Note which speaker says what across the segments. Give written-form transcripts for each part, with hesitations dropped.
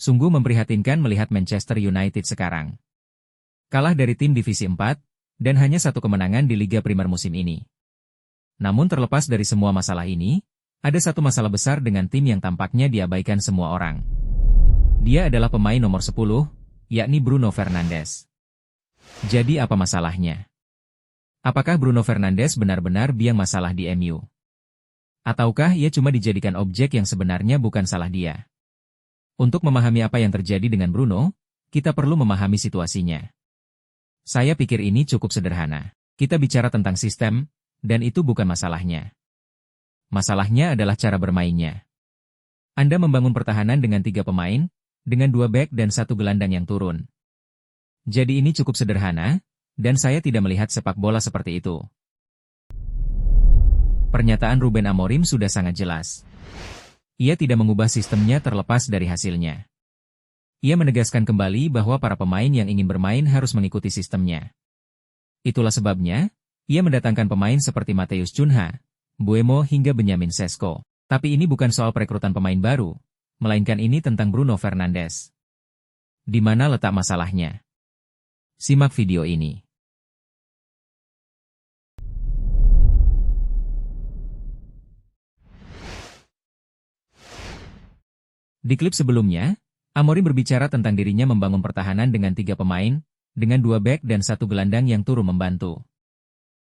Speaker 1: Sungguh memprihatinkan melihat Manchester United sekarang. Kalah dari tim divisi 4, dan hanya satu kemenangan di Liga Primer musim ini. Namun terlepas dari semua masalah ini, ada satu masalah besar dengan tim yang tampaknya diabaikan semua orang. Dia adalah pemain nomor 10, yakni Bruno Fernandes. Jadi apa masalahnya? Apakah Bruno Fernandes benar-benar biang masalah di MU? Ataukah ia cuma dijadikan objek yang sebenarnya bukan salah dia? Untuk memahami apa yang terjadi dengan Bruno, kita perlu memahami situasinya. Saya pikir ini cukup sederhana. Kita bicara tentang sistem, dan itu bukan masalahnya. Masalahnya adalah cara bermainnya. Anda membangun pertahanan dengan 3 pemain, dengan 2 bek dan 1 gelandang yang turun. Jadi ini cukup sederhana, dan saya tidak melihat sepak bola seperti itu. Pernyataan Ruben Amorim sudah sangat jelas. Ia tidak mengubah sistemnya terlepas dari hasilnya. Ia menegaskan kembali bahwa para pemain yang ingin bermain harus mengikuti sistemnya. Itulah sebabnya, ia mendatangkan pemain seperti Matheus Cunha, Mbeumo hingga Benyamin Sesko. Tapi ini bukan soal perekrutan pemain baru, melainkan ini tentang Bruno Fernandes. Di mana letak masalahnya? Simak video ini. Di klip sebelumnya, Amorim berbicara tentang dirinya membangun pertahanan dengan 3 pemain, dengan 2 bek dan 1 gelandang yang turun membantu.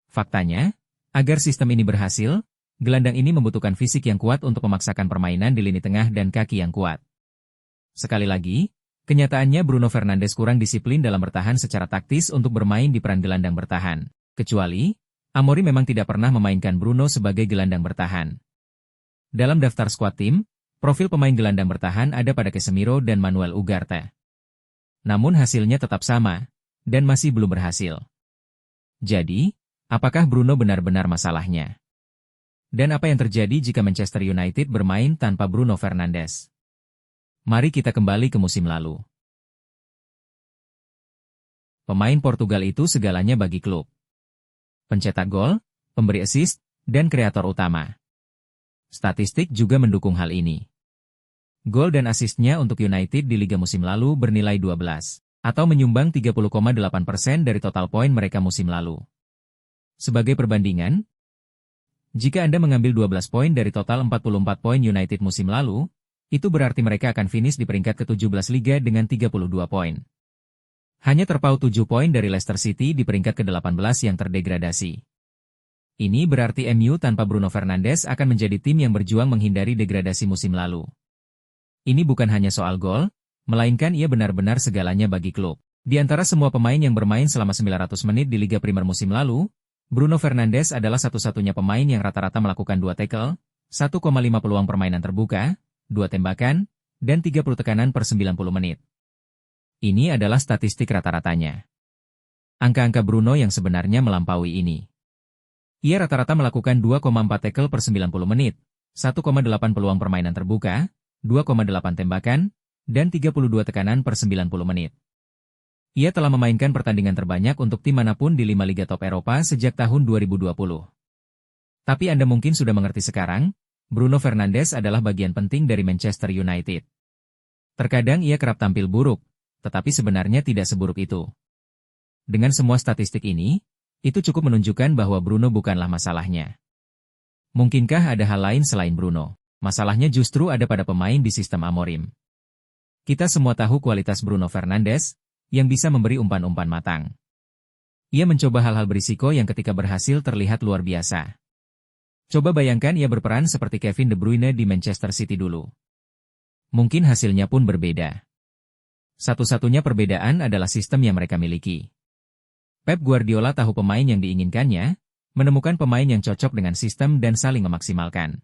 Speaker 1: Faktanya, agar sistem ini berhasil, gelandang ini membutuhkan fisik yang kuat untuk memaksakan permainan di lini tengah dan kaki yang kuat. Sekali lagi, kenyataannya Bruno Fernandes kurang disiplin dalam bertahan secara taktis untuk bermain di peran gelandang bertahan. Kecuali, Amorim memang tidak pernah memainkan Bruno sebagai gelandang bertahan. Dalam daftar skuad tim, profil pemain gelandang bertahan ada pada Casemiro dan Manuel Ugarte. Namun hasilnya tetap sama, dan masih belum berhasil. Jadi, apakah Bruno benar-benar masalahnya? Dan apa yang terjadi jika Manchester United bermain tanpa Bruno Fernandes? Mari kita kembali ke musim lalu. Pemain Portugal itu segalanya bagi klub. Pencetak gol, pemberi assist, dan kreator utama. Statistik juga mendukung hal ini. Gol dan asisnya untuk United di Liga musim lalu bernilai 12, atau menyumbang 30,8% dari total poin mereka musim lalu. Sebagai perbandingan, jika Anda mengambil 12 poin dari total 44 poin United musim lalu, itu berarti mereka akan finish di peringkat ke-17 Liga dengan 32 poin. Hanya terpaut 7 poin dari Leicester City di peringkat ke-18 yang terdegradasi. Ini berarti MU tanpa Bruno Fernandes akan menjadi tim yang berjuang menghindari degradasi musim lalu. Ini bukan hanya soal gol, melainkan ia benar-benar segalanya bagi klub. Di antara semua pemain yang bermain selama 900 menit di Liga Primer musim lalu, Bruno Fernandes adalah satu-satunya pemain yang rata-rata melakukan 2 tackle, 1,5 peluang permainan terbuka, 2 tembakan, dan 30 tekanan per 90 menit. Ini adalah statistik rata-ratanya. Angka-angka Bruno yang sebenarnya melampaui ini. Ia rata-rata melakukan 2,4 tackle per 90 menit, 1,8 peluang permainan terbuka, 2,8 tembakan, dan 32 tekanan per 90 menit. Ia telah memainkan pertandingan terbanyak untuk tim manapun di 5 liga top Eropa sejak tahun 2020. Tapi Anda mungkin sudah mengerti sekarang, Bruno Fernandes adalah bagian penting dari Manchester United. Terkadang ia kerap tampil buruk, tetapi sebenarnya tidak seburuk itu. Dengan semua statistik ini, itu cukup menunjukkan bahwa Bruno bukanlah masalahnya. Mungkinkah ada hal lain selain Bruno? Masalahnya justru ada pada pemain di sistem Amorim. Kita semua tahu kualitas Bruno Fernandes, yang bisa memberi umpan-umpan matang. Ia mencoba hal-hal berisiko yang ketika berhasil terlihat luar biasa. Coba bayangkan ia berperan seperti Kevin De Bruyne di Manchester City dulu. Mungkin hasilnya pun berbeda. Satu-satunya perbedaan adalah sistem yang mereka miliki. Pep Guardiola tahu pemain yang diinginkannya, menemukan pemain yang cocok dengan sistem dan saling memaksimalkan.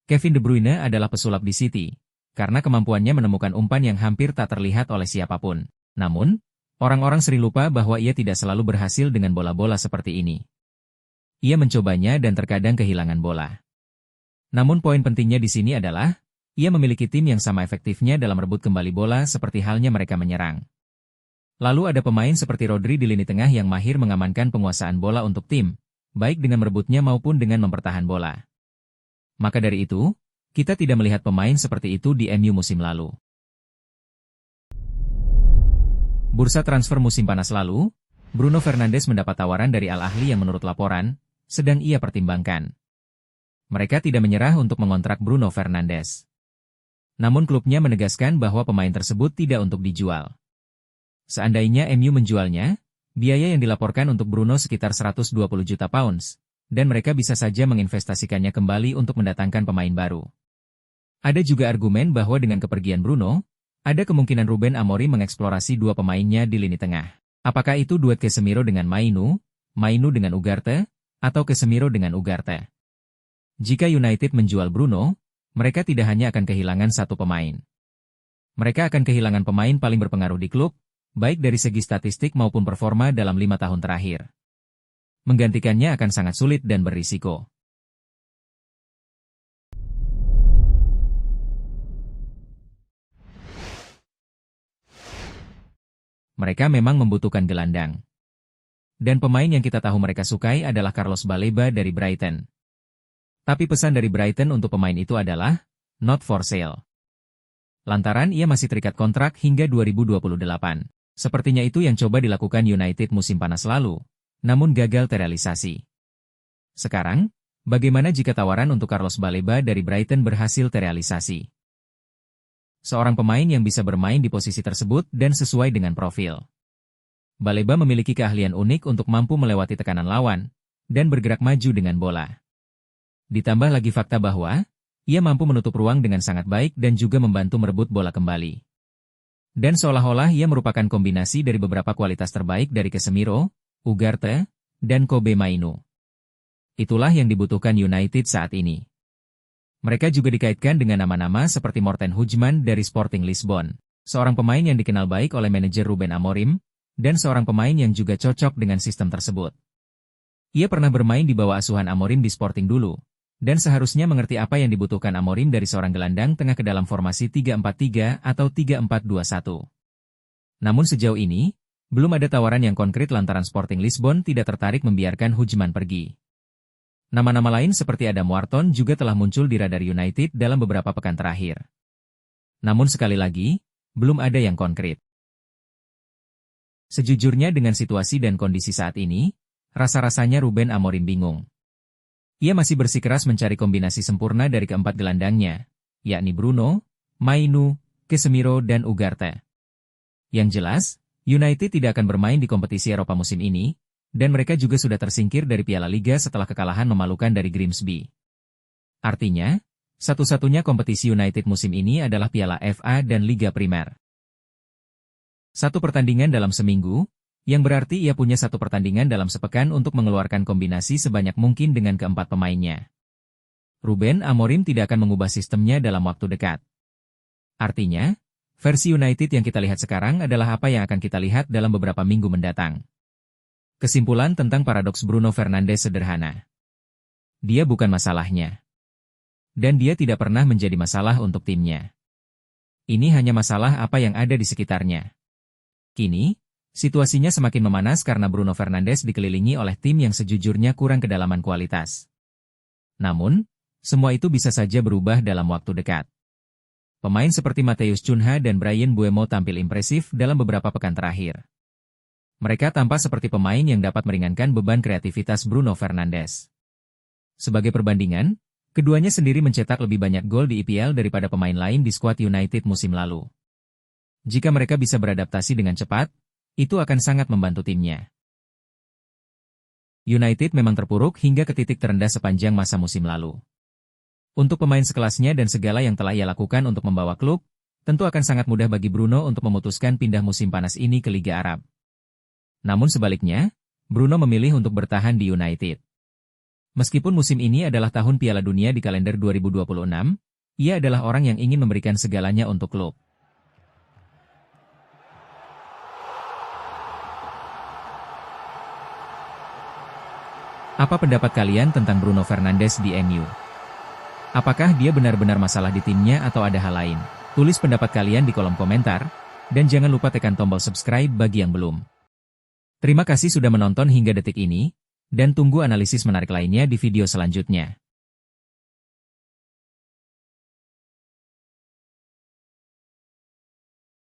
Speaker 1: Kevin De Bruyne adalah pesulap di City, karena kemampuannya menemukan umpan yang hampir tak terlihat oleh siapapun. Namun, orang-orang sering lupa bahwa ia tidak selalu berhasil dengan bola-bola seperti ini. Ia mencobanya dan terkadang kehilangan bola. Namun poin pentingnya di sini adalah, ia memiliki tim yang sama efektifnya dalam rebut kembali bola seperti halnya mereka menyerang. Lalu ada pemain seperti Rodri di lini tengah yang mahir mengamankan penguasaan bola untuk tim, baik dengan merebutnya maupun dengan mempertahan bola. Maka dari itu, kita tidak melihat pemain seperti itu di MU musim lalu. Bursa transfer musim panas lalu, Bruno Fernandes mendapat tawaran dari Al Ahly yang menurut laporan, sedang ia pertimbangkan. Mereka tidak menyerah untuk mengontrak Bruno Fernandes. Namun klubnya menegaskan bahwa pemain tersebut tidak untuk dijual. Seandainya MU menjualnya, biaya yang dilaporkan untuk Bruno sekitar 120 juta pounds, dan mereka bisa saja menginvestasikannya kembali untuk mendatangkan pemain baru. Ada juga argumen bahwa dengan kepergian Bruno, ada kemungkinan Ruben Amorim mengeksplorasi dua pemainnya di lini tengah. Apakah itu duet Casemiro dengan Mainu, Mainu dengan Ugarte, atau Casemiro dengan Ugarte? Jika United menjual Bruno, mereka tidak hanya akan kehilangan satu pemain. Mereka akan kehilangan pemain paling berpengaruh di klub, baik dari segi statistik maupun performa dalam 5 tahun terakhir. Menggantikannya akan sangat sulit dan berisiko. Mereka memang membutuhkan gelandang. Dan pemain yang kita tahu mereka sukai adalah Carlos Baleba dari Brighton. Tapi pesan dari Brighton untuk pemain itu adalah, not for sale. Lantaran ia masih terikat kontrak hingga 2028. Sepertinya itu yang coba dilakukan United musim panas lalu, namun gagal terrealisasi. Sekarang, bagaimana jika tawaran untuk Carlos Baleba dari Brighton berhasil terrealisasi? Seorang pemain yang bisa bermain di posisi tersebut dan sesuai dengan profil. Baleba memiliki keahlian unik untuk mampu melewati tekanan lawan, dan bergerak maju dengan bola. Ditambah lagi fakta bahwa, ia mampu menutup ruang dengan sangat baik dan juga membantu merebut bola kembali. Dan seolah-olah ia merupakan kombinasi dari beberapa kualitas terbaik dari Casemiro, Ugarte, dan Kobe Mainu. Itulah yang dibutuhkan United saat ini. Mereka juga dikaitkan dengan nama-nama seperti Morten Hugman dari Sporting Lisbon, seorang pemain yang dikenal baik oleh manajer Ruben Amorim, dan seorang pemain yang juga cocok dengan sistem tersebut. Ia pernah bermain di bawah asuhan Amorim di Sporting dulu, dan seharusnya mengerti apa yang dibutuhkan Amorim dari seorang gelandang tengah ke dalam formasi 3-4-3 atau 3-4-2-1. Namun sejauh ini, belum ada tawaran yang konkret lantaran Sporting Lisbon tidak tertarik membiarkan Hugman pergi. Nama-nama lain seperti Adam Wharton juga telah muncul di radar United dalam beberapa pekan terakhir. Namun sekali lagi, belum ada yang konkret. Sejujurnya dengan situasi dan kondisi saat ini, rasa-rasanya Ruben Amorim bingung. Ia masih bersikeras mencari kombinasi sempurna dari keempat gelandangnya, yakni Bruno, Mainu, Casemiro dan Ugarte. Yang jelas, United tidak akan bermain di kompetisi Eropa musim ini, dan mereka juga sudah tersingkir dari Piala Liga setelah kekalahan memalukan dari Grimsby. Artinya, satu-satunya kompetisi United musim ini adalah Piala FA dan Liga Primer. Satu pertandingan dalam seminggu, yang berarti ia punya satu pertandingan dalam sepekan untuk mengeluarkan kombinasi sebanyak mungkin dengan keempat pemainnya. Ruben Amorim tidak akan mengubah sistemnya dalam waktu dekat. Artinya, versi United yang kita lihat sekarang adalah apa yang akan kita lihat dalam beberapa minggu mendatang. Kesimpulan tentang paradoks Bruno Fernandes sederhana. Dia bukan masalahnya. Dan dia tidak pernah menjadi masalah untuk timnya. Ini hanya masalah apa yang ada di sekitarnya. Kini, situasinya semakin memanas karena Bruno Fernandes dikelilingi oleh tim yang sejujurnya kurang kedalaman kualitas. Namun, semua itu bisa saja berubah dalam waktu dekat. Pemain seperti Matheus Cunha dan Bryan Mbeumo tampil impresif dalam beberapa pekan terakhir. Mereka tampak seperti pemain yang dapat meringankan beban kreativitas Bruno Fernandes. Sebagai perbandingan, keduanya sendiri mencetak lebih banyak gol di IPL daripada pemain lain di skuad United musim lalu. Jika mereka bisa beradaptasi dengan cepat, itu akan sangat membantu timnya. United memang terpuruk hingga ke titik terendah sepanjang masa musim lalu. Untuk pemain sekelasnya dan segala yang telah ia lakukan untuk membawa klub, tentu akan sangat mudah bagi Bruno untuk memutuskan pindah musim panas ini ke Liga Arab. Namun sebaliknya, Bruno memilih untuk bertahan di United. Meskipun musim ini adalah tahun Piala Dunia di kalender 2026, ia adalah orang yang ingin memberikan segalanya untuk klub. Apa pendapat kalian tentang Bruno Fernandes di MU? Apakah dia benar-benar masalah di timnya atau ada hal lain? Tulis pendapat kalian di kolom komentar, dan jangan lupa tekan tombol subscribe bagi yang belum. Terima kasih sudah menonton hingga detik ini, dan tunggu analisis menarik lainnya di video selanjutnya.